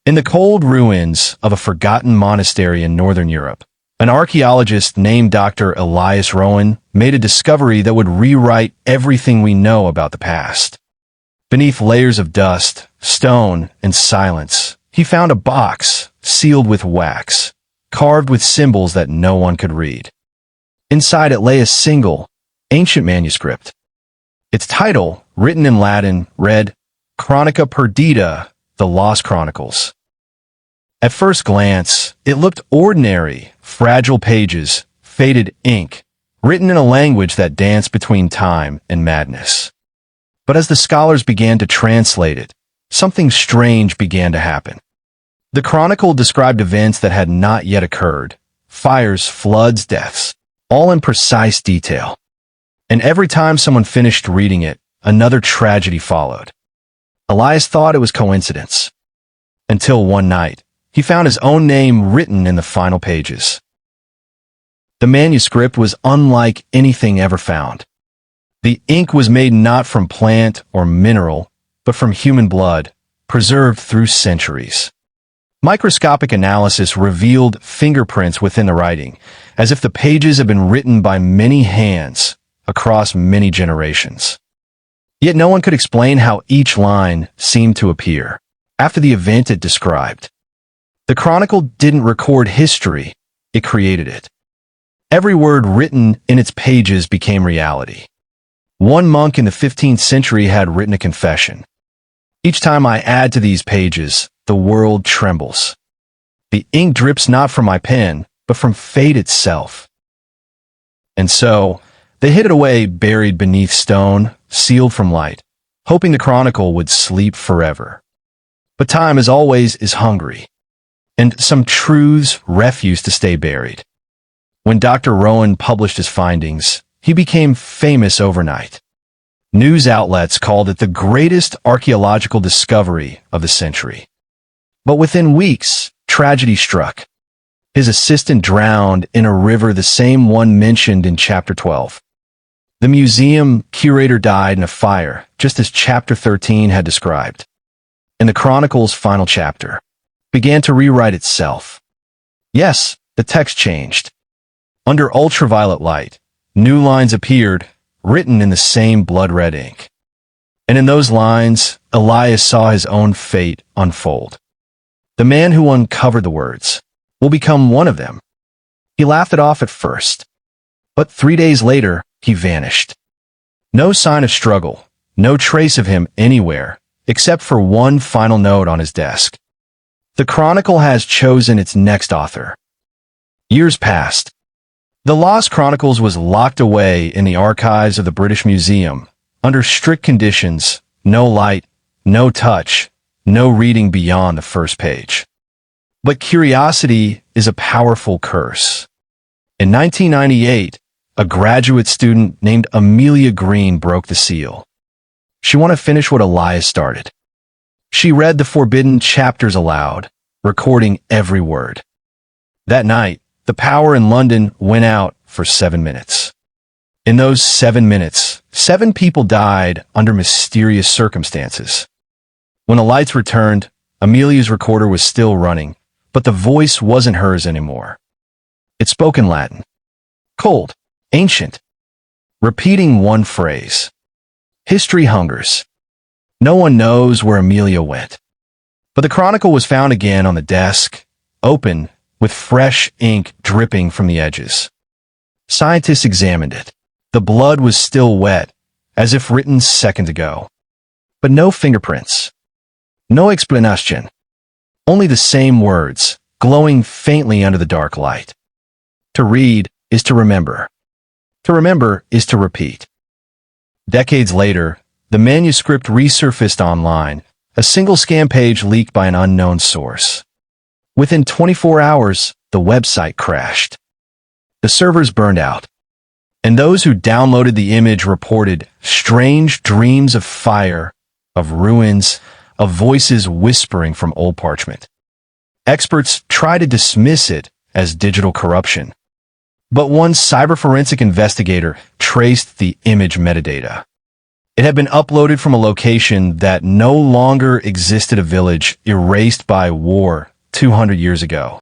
In the cold ruins of a forgotten monastery in northern Europe, an archaeologist named Dr. Elias Rowan made a discovery that would rewrite everything we know about the past. Beneath layers of dust, stone, and silence, he found a box sealed with wax, carved with symbols that no one could read. Inside it lay a single, ancient manuscript. Its title, written in Latin, read, Chronica Perdita, the Lost Chronicles. At first glance, it looked ordinary, fragile pages, faded ink, written in a language that danced between time and madness. But as the scholars began to translate it, something strange began to happen. The chronicle described events that had not yet occurred, fires, floods, deaths, all in precise detail. And every time someone finished reading it, another tragedy followed. Elias thought it was coincidence. Until one night, he found his own name written in the final pages. The manuscript was unlike anything ever found. The ink was made not from plant or mineral, but from human blood, preserved through centuries. Microscopic analysis revealed fingerprints within the writing, as if the pages had been written by many hands across many generations. Yet no one could explain how each line seemed to appear after the event it described. The chronicle didn't record history, it created it. Every word written in its pages became reality. One monk in the 15th century had written a confession. Each time I add to these pages, the world trembles. The ink drips not from my pen, but from fate itself. And so, they hid it away buried beneath stone, sealed from light, hoping the chronicle would sleep forever. But time, as always, is hungry, and some truths refuse to stay buried. When Dr. Rowan published his findings, he became famous overnight. News outlets called it the greatest archaeological discovery of the century. But within weeks, tragedy struck. His assistant drowned in a river, the same one mentioned in Chapter 12. The museum curator died in a fire, just as Chapter 13 had described. And the Chronicle's final chapter began to rewrite itself. Yes, the text changed. Under ultraviolet light, new lines appeared, written in the same blood-red ink. And in those lines, Elias saw his own fate unfold. The man who uncovered the words will become one of them. He laughed it off at first, but 3 days later, he vanished. No sign of struggle, no trace of him anywhere, except for one final note on his desk. The Chronicle has chosen its next author. Years passed. The Lost Chronicles was locked away in the archives of the British Museum, under strict conditions, no light, no touch, no reading beyond the first page. But curiosity is a powerful curse. In 1998, a graduate student named Amelia Green broke the seal. She wanted to finish what Elias started. She read the forbidden chapters aloud, recording every word. That night, the power in London went out for 7 minutes. In those 7 minutes, 7 people died under mysterious circumstances. When the lights returned, Amelia's recorder was still running, but the voice wasn't hers anymore. It spoke in Latin. Cold, ancient, repeating one phrase. History hungers. No one knows where Amelia went. But the chronicle was found again on the desk, open, with fresh ink dripping from the edges. Scientists examined it. The blood was still wet, as if written seconds ago. But no fingerprints. No explanation. Only the same words, glowing faintly under the dark light. To read is to remember. To remember is to repeat. Decades later, the manuscript resurfaced online, a single scan page leaked by an unknown source. Within 24 hours, the website crashed. The servers burned out. And those who downloaded the image reported strange dreams of fire, of ruins, of voices whispering from old parchment. Experts tried to dismiss it as digital corruption. But one cyberforensic investigator traced the image metadata. It had been uploaded from a location that no longer existed, a village erased by war 200 years ago.